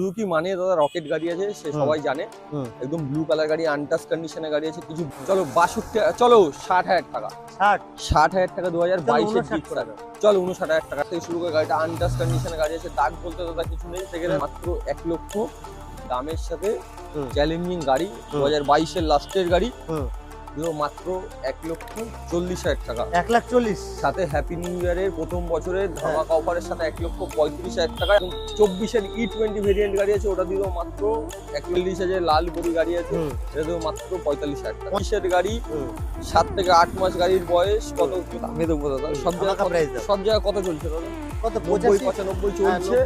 Suzuki মানে দাদা rocket গাড়ি আছে, সে সবাই জানে। একদম ব্লু কালার গাড়ি, আনটাচ কন্ডিশনের গাড়ি আছে। কিছু চলো 62, চলো 60,000 টাকা, 60,000 টাকা 2022-এর জিপ টাকা। চলো 59,000 টাকা থেকে শুরু করে গাড়িটা আনটাচ কন্ডিশনের গাড়ি আছে। দাগ বলতে দাদা কিছু নেই, সেখানে মাত্র 1 লক্ষ দামের সাথে চ্যালেঞ্জিং গাড়ি, 2022-এর লাস্টের গাড়ি, মাত্র 1,40,000 টাকা। 1,40,000 সাথে হ্যাপি নিউ ইয়ারের প্রথম বছরের ধামাকা অফারের সাথে 1,35,000 টাকা। 24-এর E20 ভেরিয়েন্ট গাড়ি আছে, ওটা দিয়েও মাত্র 41,000। লাল বড়ি গাড়ি আছে, এটা দিয়েও মাত্র 45,000 টাকা। 25-এর গাড়ি, 7 থেকে 8 মাস গাড়ির বয়স, কত দামে দেবো দাদা? সব জায়গায় কত চলছে দাদা? কত? 90, 95 চলছে,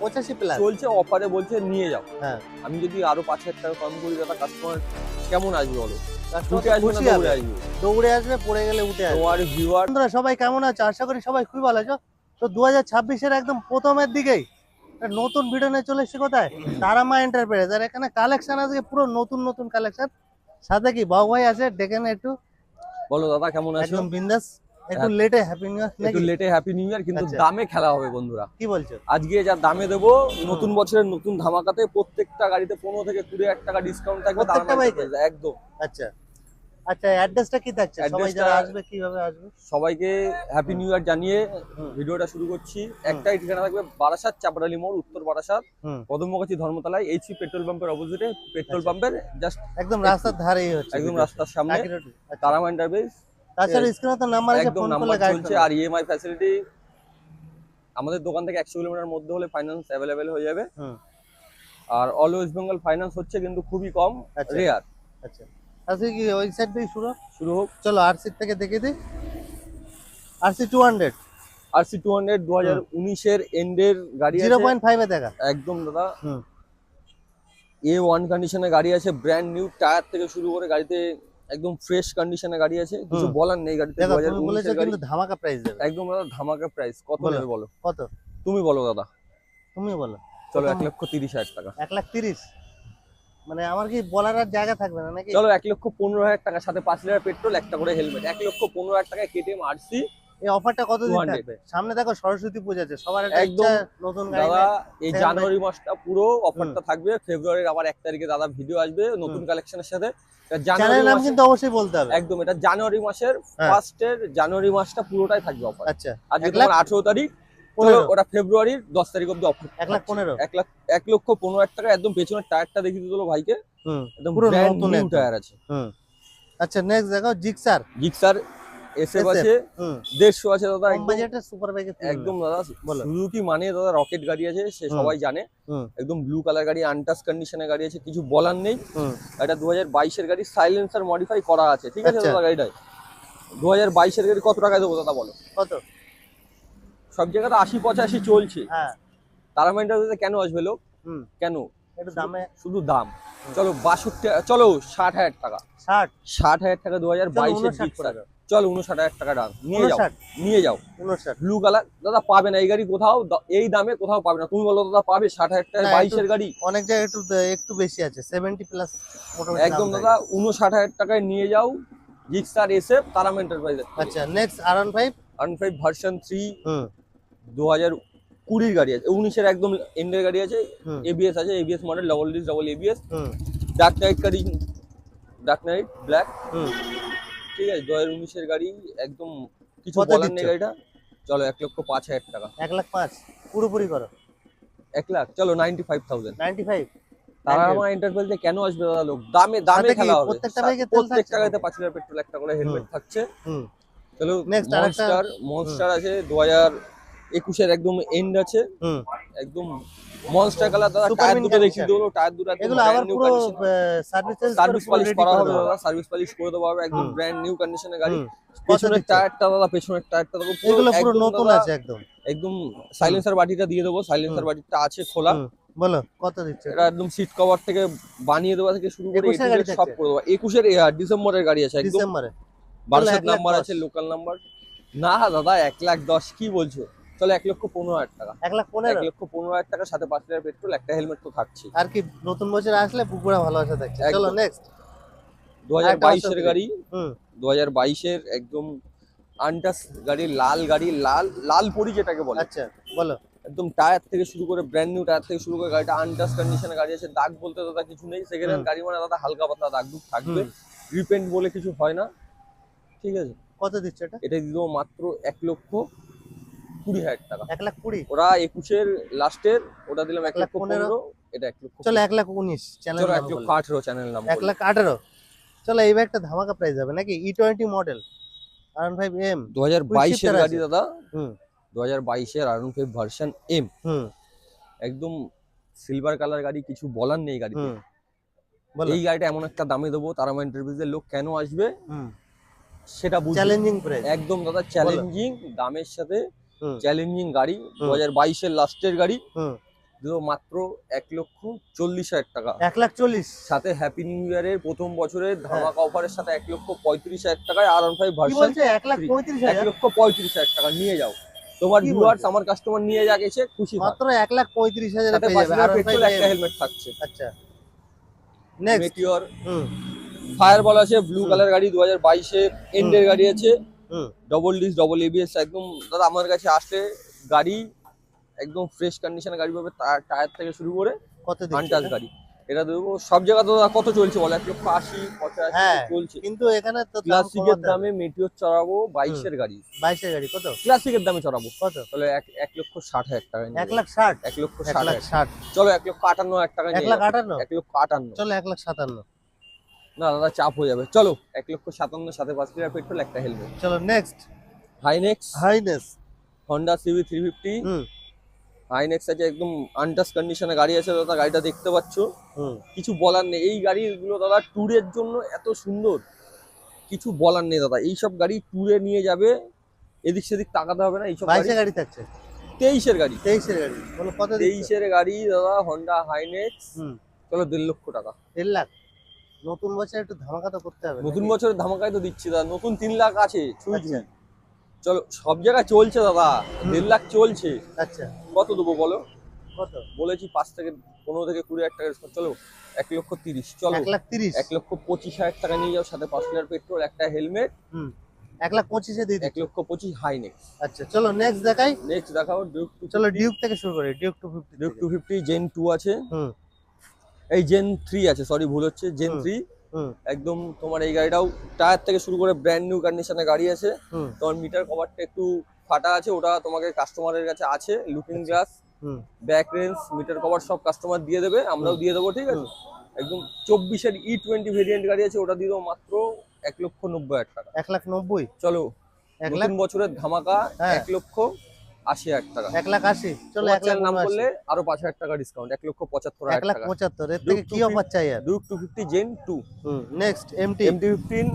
85 প্লাস চলছে। অফারে বলছে নিয়ে যাও। হ্যাঁ, আমি যদি আরো 5,000 টাকা কম করি দাদা, কাস্টমার কেমন আসবে বলো? দৌড়ে আসবে, পড়ে গেলে উঠে আসবে। তোমার ভিউয়ার বন্ধুরা সবাই কেমন আছো? আশা করি সবাই খুবই ভালো আছো। তো 2026-এর একদম প্রথমের দিকেই নতুন ভিডিও নিয়ে চলে এসেছি। কোথায়? তারামা এন্টারপ্রাইজ। আর এখানে কালেকশন আজকে পুরো নতুন কালেকশন। সাথে কি বাবু ভাই আছে, ডেকে না একটু বলো দাদা কেমন আছো? একদম বিন্দাস। একটু লেটে হ্যাপি নিউ ইয়ার, একটু লেটে হ্যাপি নিউ ইয়ার, কিন্তু দামে খেলা হবে বন্ধুরা। কি বলছো? আজকে যা দামে দেবো, নতুন বছরের নতুন ধামাকাতে প্রত্যেকটা গাড়িতে 15 থেকে 20,000 টাকা ডিসকাউন্ট থাকবে। একদম। আচ্ছা, অ্যাড্রেসটা কি থাকছে? সবাই যারা আসবে কিভাবে আসবে? সবাইকে হ্যাপি নিউ ইয়ার জানিয়ে ভিডিওটা শুরু করছি। একটাই ঠিকানা থাকবে, বারাসাত চাপড়ালি মোড়, উত্তর বারাসাত, কদমগাছি ধর্মতলায়, এইচপি পেট্রোল পাম্পের অপোজিটে। পেট্রোল পাম্পের জাস্ট একদম রাস্তার ধারেই হচ্ছে, একদম রাস্তার সামনে তারামা এন্টারপ্রাইজ। তাছাড়া স্ক্রিনে তো নাম্বার আছে, ফোন করলে গাইড চলছে। আর ইএমআই ফ্যাসিলিটি আমাদের দোকান থেকে 100 কিলোমিটার মধ্যে হলে ফাইন্যান্স অ্যাভেলেবেল হয়ে যাবে। আর অল ওয়েস্ট বেঙ্গল ফাইন্যান্স হচ্ছে, কিন্তু খুবই কম, রেয়ার। আচ্ছা, আজকে কি ওই সাইড থেকে শুরু হোক? চলো আরসি থেকে দেখে দিই। আরসি 200, 2019-এর এন্ডের গাড়ি আছে, 0.5 এ দেখা একদম দাদা। A1 কন্ডিশনের গাড়ি আছে, ব্র্যান্ড নিউ টায়ার থেকে শুরু করে গাড়িতে একদম ফ্রেশ কন্ডিশনের গাড়ি আছে। কিছু বলার নেই গাড়িতে। 2019-এর গাড়ি, কিন্তু ধামাকা প্রাইস দেবে। একদম দাদা ধামাকা প্রাইস। কত নেবে বলো? কত তুমি বলো দাদা, তুমি বলো। চলো 1,30,000 টাকা। 1,30,000 মানে আমার কি বলার আর জায়গা থাকবে না নাকি? চলো 1,15,000 টাকা, সাথে 5 লিটার পেট্রোল, একটা করে হেলমেট। 1,15,000 টাকায় কেটিএম আরসি। এই অফারটা কতদিন থাকবে? সামনে দেখো সরস্বতী পূজা আছে, সবার একদম নতুন গাড়ি। দাদা এই জানুয়ারি মাসটা পুরো অফারটা থাকবে। ফেব্রুয়ারির আবার 1 তারিখে দাদা ভিডিও আসবে নতুন কালেকশনের সাথে। চ্যানেলের নাম কিন্তু অবশ্যই বলতে হবে। একদম, এটা জানুয়ারি মাসের ফার্স্টের, জানুয়ারি মাসটা পুরোটাই থাকবে অফার। আচ্ছা, আজকে তোমার 18 তারিখ, ওটা ফেব্রুয়ারির 10 তারিখ অবধি অফার। 1,15,000 টাকা। একদম পেছনের টায়ারটা দেখিয়ে দিলো ভাইকে, একদম পুরো নতুন টায়ার আছে। আচ্ছা, নেক্সট দেখো জিক্সার এসএফ আছে, 150 আছে দাদা। বাজেটের সুপার বাইক একদম দাদা। সুজুকি মানে দাদা রকেট গাড়ি আছে, সে সবাই জানে। একদম ব্লু কালার গাড়ি, আনটাচ কন্ডিশনের গাড়ি আছে, কিছু বলার নেই। এটা 2022-এর গাড়ি, সাইলেন্সার মডিফাই করা আছে, ঠিক আছে দাদা। গাড়িটায় 2022-এর গাড়ি কত টাকায় দেবো দাদা বলো? কত? সব জায়গাতে 80-85 চলছে। তারামা এন্টারপ্রাইজে কেন আসবে লোক? কেন? একটু দামে, শুধু দাম। চলো 62, চলো 60,000 টাকা। 60,000 টাকা 2022-এর জিপ টাকা। চলো 59,000 টাকা দাম। নিয়ে যাও। 59 ব্লু কালার দাদা পাবে না এই গাড়ি কোথাও, এই দামে কোথাও পাবে না। তুমি বলো দাদা পাবে 60,000 টাকা 22-এর গাড়ি? অনেক জায়গায় একটু বেশি আছে, 70 প্লাস একদম দাদা। 59,000 টাকায় নিয়ে যাও জিক্সার এসএফ তারামা এন্টারপ্রাইজ। আচ্ছা, নেক্সট R15 ভার্সন 3 2020-এর গাড়ি আছে, 19-এর একদম এন্ডের গাড়ি আছে। এবিএস আছে, ABS model, double disc double ABS. Dark night গাড়ি, ডার্ক নাইট ব্ল্যাক, ঠিক আছে। 2019-এর গাড়ি, একদম কিছু বলার নেই গাড়িটা। চলো 1,05,000 টাকা। 1,05,000 পুরোপুরি করো। 1 লাখ, চলো 95,000। 95। তারামা এন্টারপ্রাইজে কেন আসবে দাদা লোক? দামে খেলা হবে। প্রত্যেকটা গাড়িতে 5 লিটার পেট্রোল, একটা করে হেলমেট থাকছে। চলো মনস্টার আছে, 2021-এর একদম এন্ড আছে। একদম মনস্টার কালার দাদা। টায়ার দুটো দেখিয়ে দেবো, টায়ার দুটো এগুলো আবার পুরো সার্ভিস পলিশ করা হবে দাদা, সার্ভিস পলিশ করে দেবো হবে। একদম ব্র্যান্ড নিউ কন্ডিশনের গাড়ি। পেছনের টায়ারটা দাদা, পেছনের টায়ারটা দেখো, এগুলো পুরো নতুন আছে একদম। একদম সাইলেন্সার বাটিটা দিয়ে দেবো, সাইলেন্সার বাটিটা আছে খোলা। বলো কত দিচ্ছে? এটা একদম সিট কভার থেকে বানিয়ে দেওয়া থেকে শুরু করে সব করে দেবো। 21-এর ডিসেম্বরের গাড়ি আছে, একদম ডিসেম্বরে। বারাসাত নাম্বার আছে, লোকাল নাম্বার। না দাদা 1,10,000 কি বলছো? চলো 1,15,000 টাকা। 1,15,000 টাকার সাথে 5 লিটার পেট্রোল, একটা হেলমেট তো থাকছে। আর কি নতুন বছর আসলে পুকুরা ভালোবাসা থাকছে। চলো নেক্সট 2022-এর গাড়ি, 2022-এর একদম আনটাস গাড়ি, লাল গাড়ি, লাল পরি যেটাকে বলে। আচ্ছা বলো। একদম টায়ার থেকে শুরু করে ব্র্যান্ড নিউ টায়ার থেকে শুরু করে গাড়িটা আনটাচ কন্ডিশনে গাড়ি আছে, দাগ বলতে দাদা কিছু নেই, সেকেন্ড হ্যান্ড গাড়ি মানে দাদা হালকা পাতলা দাগ দুগ থাকবে, রিপেন্ট বলে কিছু হয় না, ঠিক আছে। কত দিচ্ছে এটা? এটা দিয়ে দেবো মাত্র 1,20,000 টাকা। 1,20,000 ওরা 21-এর লাস্টের, ওটা দিলাম 1,15,000, এটা 1,00,000। চলো 1,19,000 চ্যানেল চলো নাম 1,18,000 চ্যানেল নাম 1,18,000। চলো এই ব্যাগটা ধামাকা প্রাইস হবে নাকি? E20 মডেল R15M 2022 এর গাড়ি দাদা, হুম 2022 এর R15 ভার্সন এম, একদম সিলভার কালার গাড়ি, কিছু বলার নেই গাড়িতে। এই গাড়িটা এমন একটা দামে দেবো, তারা আমার ইন্টারভিউতে লোক কেন আসবে সেটা বুঝবে। চ্যালেঞ্জিং প্রাইস একদম দাদা চ্যালেঞ্জিং দামের সাথে, চ্যালেঞ্জিং গাড়ি, 2022 এর লাস্টের গাড়ি, দেবো মাত্র 1,40,000 টাকা। 1,40,000 সাথে হ্যাপি নিউ ইয়ারের প্রথম বছরের ধামাকা অফারের সাথে 1,35,000 টাকায় R15 ভার্সন। 1,35,000 টাকা নিয়ে যাও, তোমার ভিউয়ার্স আমার কাস্টমার নিয়ে যাক এসে খুশি। মাত্র 1,35,000 এ পেয়ে যাবে। পেট্রোল একটা হেলমেট থাকছে। আচ্ছা নেক্সট মেটিওর ফায়ারবল আছে, ব্লু কালার গাড়ি, 2022 এর এন্ডের গাড়ি আছে, ডবল ডিস ডবল এবিএস, একদম দাদা আমার কাছে আসলে গাড়ি একদম ফ্রেশ কন্ডিশনে গাড়ি পাবে, টায়ার থেকে শুরু করে কত আনটাচ গাড়ি। এটা দেবো সব জায়গাতে দাদা কত চলছে বলো? 1,80,000 85 চলছে, কিন্তু এখানে তো ক্লাসিকের দামে মেটিওর চড়াবো 22 এর গাড়ি। 22 এর গাড়ি কত? ক্লাসিকের দামে চড়াবো কত? তাহলে 1,60,000 টাকা। 1,60,000 1,60,000 চলো 1,58,000 টাকা নিয়ে 1,58,000 1,58,000 চলো 1,57,000 না দাদা চাপ হয়ে যাবে, চলো 1,57,000 সাথে 5 লিটার পেট্রোল একটা হেলমেট। চলো নেক্সট হাইনেক্স হন্ডা সিবি 350। হাইনেক্স আছে, একদম আনটাচ কন্ডিশনে গাড়ি আছে দাদা, গাড়িটা দেখতে পাচ্ছ, কিছু বলার নেই। এই গাড়িগুলো দাদা ট্যুরের জন্য এত সুন্দর, কিছু বলার নেই দাদা। এইসব গাড়ি ট্যুরে নিয়ে যাবে, এদিক সেদিক তাকাতে হবে না। এইসব গাড়ি থাকছে 23 এর গাড়ি, 23 এর গাড়ি বলো কত? 23 এর গাড়ি দাদা, হন্ডা হাইনেক্স, চলো 1.5 লক্ষ টাকা। 1.5 লাখ। নতুন বছরে একটু ধামাকা তো করতে হবে। নতুন বছরের ধামাকায় তো দিচ্ছি দাদা, নতুন 3 লাখ আছে ছুঁই। চলো সব জায়গায় চলছে দাদা, 1.5 লাখ চলছে। আচ্ছা কত দেবো বলো? কত বলেছি 5 থেকে 15 থেকে 20,000 টাকা। চলো 1,30,000, চলো 1,30,000 1,25,000 টাকা নিয়ে যাও, সাথে 5 লিটার পেট্রোল একটা হেলমেট। 1,25,000 এ দিয়ে দিই। 1,25,000 হাইনেক্স। আচ্ছা চলো নেক্সট দেখাই। নেক্সট দেখাও ডিউক। চলো ডিউক থেকে শুরু করি। ডিউক 250। ডিউক 250 জেন 2 আছে, এই জেন 3 আছে, সরি ভুল হচ্ছে, জেন 3। একদম তোমার এই গাড়িটাও টায়ার থেকে শুরু করে ব্র্যান্ড নিউ কন্ডিশনে গাড়ি আছে। তোমার মিটার কভারটা একটু ফাটা আছে, ওটা তোমাকে কাস্টমারের কাছে আছে। Looking glass, back range, meter cover সব কাস্টমার দিয়ে দেবে, আমরাও দিয়ে দেবো, ঠিক আছে। একদম 24 এর E20 ভেরিয়েন্ট গাড়ি আছে, ওটা দিয়ে দেবো মাত্র 1,90,000 টাকা। 1,90,000 চলো নতুন বছরের ধামাকা 1,80,000 টাকা। 1,80,000 চলো 1,00,000 নাম করলে আরো 5,000 টাকা ডিসকাউন্ট, 1,75,000 টাকা। 1,75,000 এর থেকে কি অফার চাই আর? Duke 250 gen 2। Next MT 15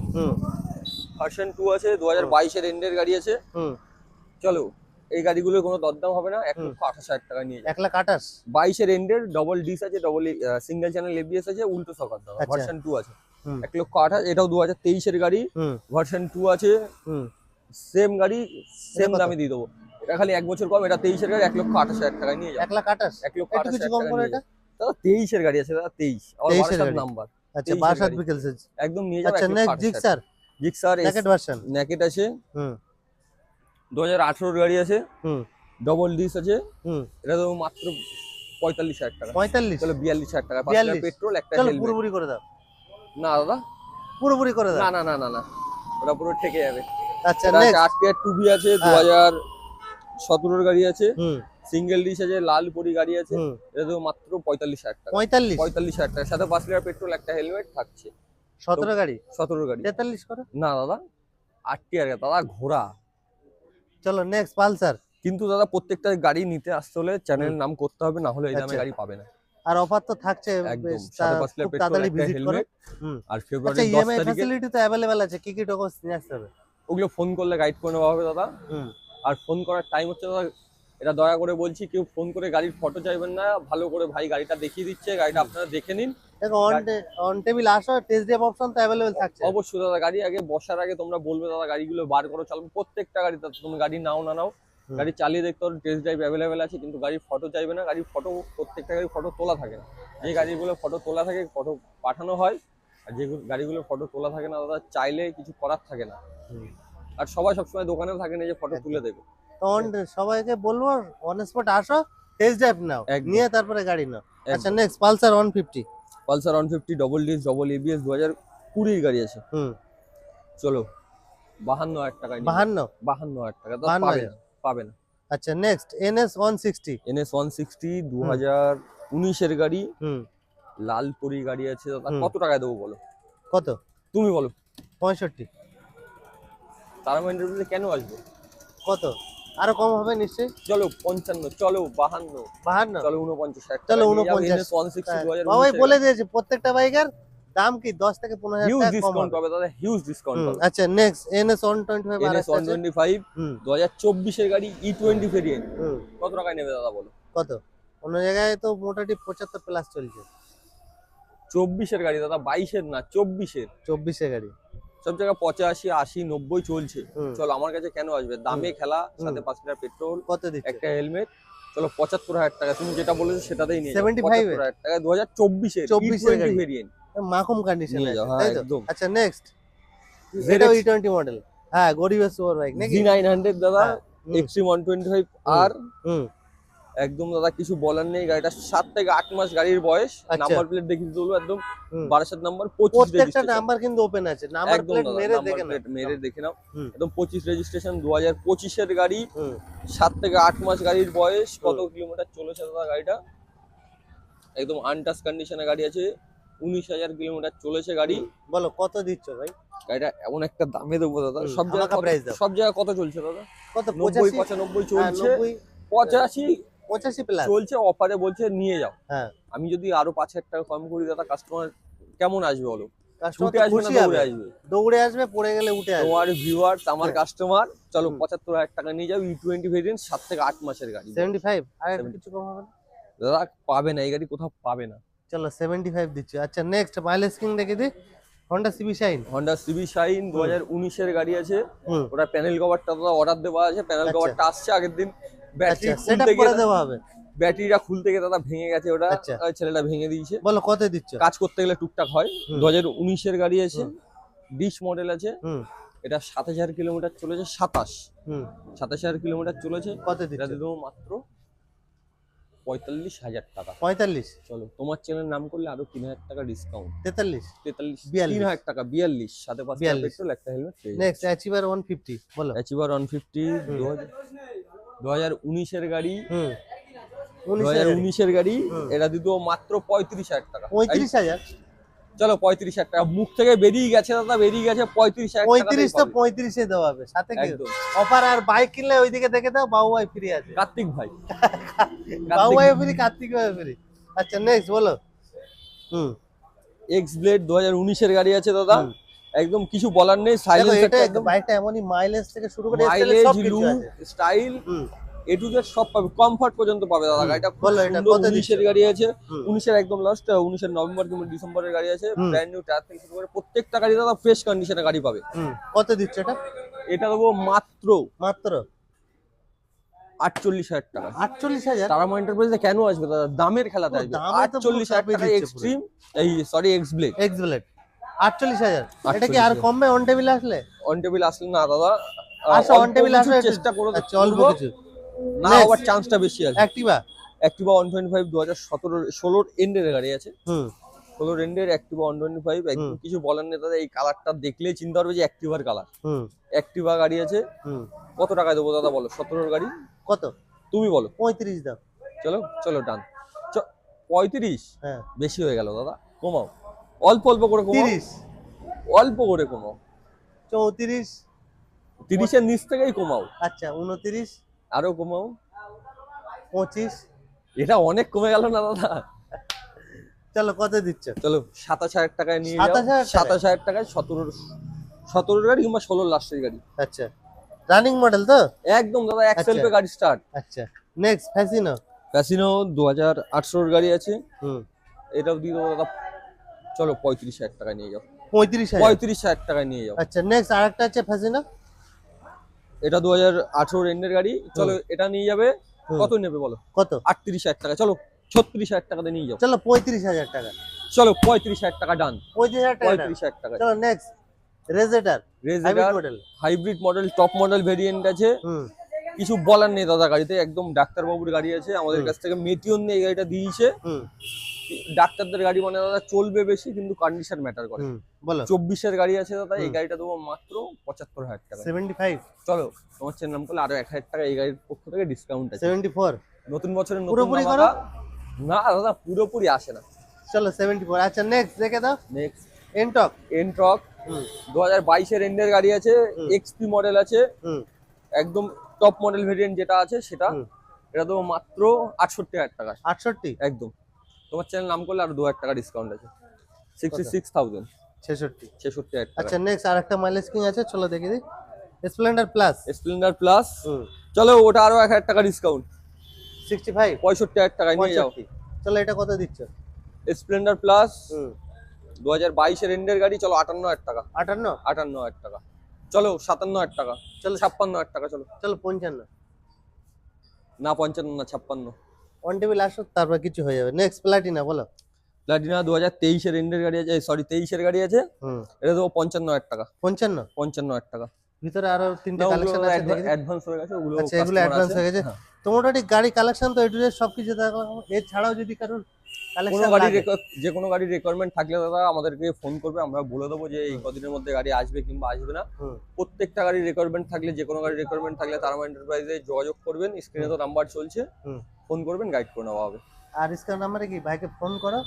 version 2 আছে, 2022 এর এন্ডের গাড়ি আছে। চলো এই গাড়িগুলোর কোনো দরদাম হবে না, 1,28,000 টাকা নিয়ে যাও। 1,28,000 22 এর এন্ডের, ডবল ডিস আছে, ডবল সিঙ্গেল চ্যানেল এবিএস আছে, উল্টো সকার দাও, ভার্সন 2 আছে। 1,28,000। এটাও 2023 এর গাড়ি, ভার্সন 2 আছে, সেম গাড়ি সেম দামে দিয়ে দেবো। এটা খালি 1 বছর কম, এটা 23 এর গাড়ি, 1,28,000 টাকা নিয়ে যাও। 1,28,000 1,28,000 কিছু কম করে এটা দাদা। 23 এর গাড়ি আছে দাদা, 23 আর 22 নাম্বার। আচ্ছা 22 বিকেলস একদম নিয়ে যাও। আচ্ছা next Gixxer naked version, naked আছে, 2018 এর গাড়ি আছে, ডবল ডিস আছে। এটা তো মাত্র 45,000 টাকা। 45 চলো 42,000 টাকা, 5 লিটার পেট্রোল একটা চলো হেলমেট। পুরোপুরি করে দাও। না দাদা পুরোপুরি করে দাও। না না না না না, ওটা পুরো ঠেকে যাবে। আচ্ছা নেক্সট RTR 2B আছে, 2017 এর গাড়ি আছে, সিঙ্গেল ডিশ আছে, লাল পরি গাড়ি আছে। এটা তো মাত্র 45,000 টাকা। 45,000 টাকা, সাথে 5 লিটার পেট্রোল একটা হেলমেট থাকছে। 17 গাড়ি 17 গাড়ি 43 করো না দাদা, RTR দাদা ঘোড়া। চলো নেক্সট পালসার। কিন্তু দাদা প্রত্যেকটা গাড়ি নিতে আসতে হলে চ্যানেল নাম করতে হবে, না হলে এই দামে গাড়ি পাবে না। আর অফার তো থাকছে একদম, সাথে 5 লিটার পেট্রোল একটা হেলমেট। আর ফেব্রুয়ারি 10 ইএমআই তারিখে ফ্যাসিলিটি তো अवेलेबल আছে, কি কি ডকুমেন্টস নিয়ে আসতে হবে? ওগুলো ফোন করলে গাইড করে নেওয়া হবে দাদা। আর ফোন করার টাইম হচ্ছে দাদা, এটা দয়া করে বলছি, কেউ ফোন করে গাড়ির ফটো চাইবেন না। ভালো করে ভাই গাড়িটা দেখিয়ে দিচ্ছে, গাড়িটা আপনারা দেখে নিন। দেখো অন টেবিল আসো, টেস্ট ড্রাইভ অপশন তো अवेलेबल থাকছে। অবশ্যই দাদা, গাড়ি আগে বসার আগে তোমরা বলবে দাদা গাড়িগুলো বার করো, চালাবো। প্রত্যেকটা গাড়ি তুমি গাড়ি নাও না নাও, গাড়ি চালিয়ে দেখতে হবে, টেস্ট ড্রাইভ अवेलेबल আছে। কিন্তু গাড়ির ফটো চাইবে না, গাড়ির ফটো প্রত্যেকটা গাড়ির ফটো তোলা থাকে না। যে গাড়িগুলো ফটো তোলা থাকে ফটো পাঠানো হয়, আর যে গাড়িগুলো ফটো তোলা থাকে না দাদা, চাইলে কিছু করার থাকে না। আর সবাই সবসময় দোকানেও থাকে না যে ফটো তুলে দেবে। তো সবাইকে বলবো অন স্পট আসো, টেস্ট ড্রাইভ নাও, একদম। নিয়ে তারপরে গাড়ি নাও। একদম। আচ্ছা next Pulsar 150। Pulsar 150 double disc double ABS 2020 গাড়ি আছে। চলো 52,000 টাকায় 52,000 টাকা তো 52,000 পাবে না। আচ্ছা নেক্সট NS 160। NS 160 2019 এর গাড়ি, লালপুরি গাড়ি আছে দাদা। কত টাকায় দেবো বলো? কত? তুমি বলো। 65। তারা ইন্টারভিউতে কেন আসবে? কত আরো কম হবে নিশ্চয়ই? চলো 55, চলো 52, 52, চলো 49,000 চলো টাকা। 49। NS 160 বাবাই 2019 বলে দিয়েছে প্রত্যেকটা বাইকের দাম কি 10 থেকে 15,000 হিউজ টাকা কম ডিসকাউন্ট হবে। পাবে দাদা, হিউজ ডিসকাউন্ট পাবে। আচ্ছা নেক্সট NS 125 আর NS একটা আছে। 125 2024 এর গাড়ি E20 ভেরিয়েন্ট। হুম, কত টাকায় নেবে দাদা বলো? কত? অন্য জায়গায় তো মোটামুটি 75 প্লাস চলছে। 24 এর গাড়ি দাদা, 22 এর না 24 এর। 24 এর গাড়ি সব জায়গায় 85, 80, 90 চলছে। হুম। চলো আমার কাছে কেন আসবে? দামে খেলা, সাথে 5 লিটার পেট্রোল, কত দিচ্ছে? একটা হেলমেট। চলো 75,000 টাকা, তুমি যেটা বলেছো সেটাতেই নিয়ে যাও। 75 এর? 75,000 টাকা 2024 এর 24 এর E20 গাড়ি। ভেরিয়েন্ট মাকুম কন্ডিশনে নিয়ে যাও। আছে, হ্যাঁ তাই তো? একদম। আচ্ছা নেক্সট ZX এটাও E20 মডেল। হ্যাঁ গরিবের সুপার বাইক নাকি? G900 দাদা, হ্যাঁ, Extreme 125 আর হুম, একদম দাদা কিছু বলার নেই। গাড়িটা 7 থেকে 8 মাস গাড়ির বয়স। আচ্ছা। নাম্বার প্লেট দেখিয়ে দিলো একদম হুম। 12 নাম্বার, 25 প্রত্যেকটা রেজিস্ট্রেশন। নাম্বার কিন্তু ওপেন আছে, নাম্বার একদম প্লেট দাদা, মেরে নাম্বার দেখে প্লেট মেরে নাও। দেখে নাও। হুম। একদম 25 রেজিস্ট্রেশন, 2025 এর গাড়ি, হুম, 7 থেকে 8 মাস গাড়ির বয়স। কত কিলোমিটার চলেছে দাদা গাড়িটা? একদম আনটাচ কন্ডিশনে গাড়ি আছে, 19,000 কিলোমিটার চলেছে গাড়ি। বলো কত দিচ্ছ ভাই? গাড়িটা এমন একটা দামে দেবো দাদা, সব আমাকে জায়গায় প্রাইস দাও। সব জায়গায় কত চলছে দাদা? কত? 90, 85? 95 হ্যাঁ, চলছে, 90, 85 85 প্লাস। চলছে। অফারে বলছে নিয়ে যাও। হ্যাঁ, আমি যদি আরো 5,000 টাকা কম করি দাদা, কাস্টমার কেমন আসবে বলো? কাস্টমার ছুটে তো আসবে না খুশি দৌড়ে হবে, আসবে? দৌড়ে আসবে, পড়ে গেলে উঠে আসবে। তোমার ভিউয়ার্স আমার হ্যাঁ। কাস্টমার, চলো হুম। 75,000 টাকা নিয়ে যাও। E20 ভেরিয়েন্ট, 7 থেকে 8 মাসের গাড়ি। 75 আর একটু 70 কিছু কম হবে না? দাদা পাবে না, এই গাড়ি কোথাও পাবে না। চলো 75 দিচ্ছি। আচ্ছা নেক্সট মাইলেজ কিং দেখে দি, Honda CB Shine। Honda CB Shine 2019 এর গাড়ি আছে। হুম, ওটা প্যানেল কভারটা দাদা অর্ডার দেওয়া আছে, প্যানেল আচ্ছা। কভারটা আসছে আগের দিন। ব্যাটারি আচ্ছা সেটআপ খুলতে করে গিয়ে দেওয়া হবে। ব্যাটারিটা খুলতে গিয়ে দাদা ভেঙে গেছে, ওটা আচ্ছা। ছেলেটা ভেঙে দিয়েছে। বলো কত দিচ্ছ? কাজ করতে গেলে টুকটাক হয়। হুম। 2019 এর গাড়ি আছে, হুম। ডিশ মডেল আছে। হুম, এটা 7,000 কিলোমিটার চলেছে, 27 হুম, কিলোমিটার চলেছে। কত এটা দিচ্ছ? দিয়ে দেবো মাত্র 45,000 টাকা। 45, চলো তোমার চ্যানেল নাম করলে আরো 3,000 টাকা ডিসকাউন্ট। 43, 43, 42, 3,000 টাকা, 42, সাথে 5 42 পেট্রোল, একটা হেলমেট পেয়ে যাবে। নেক্সট অ্যাচিভার 150 বলো। অ্যাচিভার 150 2019 এর গাড়ি, হুম, 2019 এর গাড়ি। হুম। এটা দিয়ে দেবো মাত্র 35,000 টাকা। 35,000। চলো 35,000 টাকা, মুখ থেকে বেরিয়ে গেছে দাদা, বেরিয়ে গেছে 35,000 টাকা। 35 তো 35 দেওয়া হবে, সাথে কি একদম অফার? আর বাইক কিনলে ওইদিকে দেখে দাও, বাবু ভাই ফ্রি আছে। কার্তিক ভাই, বাবু ভাই ফ্রি, কার্তিক ভাই ফ্রি। আচ্ছা নেক্সট বলো। হুম, এক্স ব্লেড 2019 এর গাড়ি আছে দাদা। হুম। একদম কিছু বলার নেই, দেখো সাইলেন্স এটা একদম বাইকটা এমনই, মাইলেজ থেকে শুরু করে মাইলেজ, সব কিছু লুক, আছে। Style, hmm, A to Z সব পাবে, কমফর্ট পর্যন্ত পাবে দাদা। হুম। গাড়িটা খুব বলো এটা সুন্দর। কত 19 দিচ্ছ? এর গাড়ি আছে, হুম। 19 এর একদম লাস্ট, 19 এর নভেম্বর কিংবা ডিসেম্বরের গাড়ি আছে। হুম। ব্র্যান্ড নিউ টায়ার থেকে শুরু করে প্রত্যেকটা গাড়ি দাদা ফ্রেশ কন্ডিশনে গাড়ি পাবে। হুম, কত দিচ্ছ এটা? এটা দেবো মাত্র মাত্র 48,000 টাকা। 48,000? তারা এন্টারপ্রাইজে কেন আসবে দাদা? দামের খেলাতে আসবে। দামে তো পুরো 48,000 চাপিয়ে টাকা দিচ্ছে এক্সট্রিম, এই sorry x blade x blade 48,000। এটা কি আর 48,000 কমবে অন টেবিল আসলে? অন টেবিল আসলে না দাদা, আসো অন টেবিল আসো, চেষ্টা করো। আচ্ছা অল্প কিছু। না Next. আবার চান্সটা বেশি আছে। অ্যাক্টিভা। অ্যাক্টিভা 125 2016 এন্ডের গাড়ি আছে। হুম, 16 এন্ডের অ্যাক্টিভা 125, একদম হুম। কিছু বলার নেই দাদা। এই কালারটা দেখলেই চিন্তা করবে যে অ্যাক্টিভার কালার। হুম, অ্যাক্টিভা গাড়ি আছে। হুম। কত টাকা দেবো দাদা বলো? 17 গাড়ি কত? তুমি বলো। 35 দাও। চলো চলো ডান। 35 হ্যাঁ, বেশি হয়ে গেল দাদা, কমাও, অল্প অল্প করে কমাও, 30, অল্প করে কমাও। 34, 30 এর নিচ থেকেই কমাও, আচ্ছা 29, আরো কমাও। 25। এটা অনেক কমে গেল না দাদা? চলো কত দিচ্ছ? চলো 27,000 টাকায় নিয়ে যাও। 27,000 টাকায়? 27,000 টাকায় 17 গাড়ি কিংবা 16 লাস্টের গাড়ি। আচ্ছা রানিং মডেল তো? একদম দাদা, এক্সেল আচ্ছা। পে গাড়ি স্টার্ট। আচ্ছা নেক্সট ফ্যাসিনো। ফ্যাসিনো 2018 গাড়ি আছে। হুম, এটাও দিয়ে দেবো দাদা। চলো 35,000 টাকায় নিয়ে যাও। 35,000। 35,000 টাকায় নিয়ে যাও। আচ্ছা নেক্সট আরেকটা আছে ফ্যাসিনো। এটা 2018 এন্ডের গাড়ি। চলো এটা নিয়ে যাবে। হুম। কত নেবে বলো? কত? 38,000 টাকা। চলো 36,000 টাকাতে নিয়ে যাও। চলো 35,000 টাকা। চলো 35,000 টাকা ডান। 35,000 টাকা। 35,000 টাকা। চলো নেক্সট রেজেটার হাইব্রিড রেজেটার model. Hybrid model, top model variant আছে। হুম, কিছু বলার নেই দাদা, গাড়িতে একদম ডাক্তারবাবুর গাড়ি আছে, আমাদের কাছ থেকে মেটিওন নিয়ে এই গাড়িটা দিয়েছে। ডাক্তারদের গাড়ি মানে দাদা চলবে বেশি, কিন্তু কন্ডিশন ম্যাটার করে। বলো 24-এর গাড়ি আছে দাদা, এই গাড়িটা দেবো মাত্র 75,000 টাকা। 75। চলো তোমার চ্যানেল নাম করলে আরো 1,000 টাকা এই গাড়ির পক্ষ থেকে ডিসকাউন্ট আছে। 74 নতুন বছরের নতুন পুরোপুরি ধামাকা। না দাদা পুরোপুরি আসে না। চলো 74। আচ্ছা নেক্সট দেখে দাও। Next Ntorq. এনট্রক 2022-এর এন্ডের গাড়ি আছে, এক্সপি মডেল আছে, একদম টপ মডেল ভেরিয়েন্ট যেটা আছে সেটা। এটা তো মাত্র 68,000 টাকা। 68 একদম। তোমার চ্যানেল নাম করলে আরো 2,000 টাকা ডিসকাউন্ট আছে। 66,000। 66,000 টাকা। আচ্ছা নেক্সট আরেকটা মাইলেজ কিং আছে, চলো দেখে দিই। Splendor plus. স্প্লেন্ডার প্লাস চলো ওটা আরো 1,000 টাকা ডিসকাউন্ট। 65। 65,000 টাকায় নিয়ে যাও। চলো এটা কত দিচ্ছ? স্প্লেন্ডার প্লাস 2022-এর এন্ডের গাড়ি, চলো 58,000 টাকা। 58 টাকা। চলো 57,000 টাকা। চলো 56,000 টাকা। চলো 55। না 55 না 56। অন টেবিল আসো, তারপর কিছু হয়ে যাবে। নেক্সট প্লাটিনা বলো। প্লাটিনা 2023-এর এন্ডের গাড়ি আছে, সরি 23-এর গাড়ি আছে। এটা দেবো 55,000 টাকা। 55,000 টাকা। ভিতরে আরো তিনটে কালেকশন আছে, দেখি অ্যাডভান্স হয়ে গেছে ওগুলো। আচ্ছা এগুলো অ্যাডভান্স হয়ে গেছে। তো মোটামুটি গাড়ি কালেকশন তো এটুকু সবকিছু দেখো। এছাড়াও যদি কারোর কোনো গাড়ির যে কোনো গাড়ির রিকোয়ারমেন্ট থাকলে দাদা আমাদেরকে ফোন করবে, আমরা বলে দেবো যে এই কদিনের মধ্যে গাড়ি আসবে কিংবা আসবে না। প্রত্যেকটা গাড়ির রিকোয়ারমেন্ট থাকলে, যে কোনো গাড়ির রিকোয়ারমেন্ট থাকলে তারামা এন্টারপ্রাইজে যোগাযোগ করবেন। স্ক্রিনে তো নাম্বার চলছে, ফোন করবেন, গাইড করে নেওয়া হবে। আর স্ক্রিন নাম্বারে কি ভাইকে ফোন করো,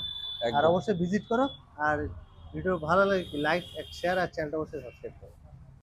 আর অবশ্যই ভিজিট করো। আর ভিডিও ভালো লাগে লাইক শেয়ার আর চ্যানেলটা অবশ্যই সাবস্ক্রাইব করো।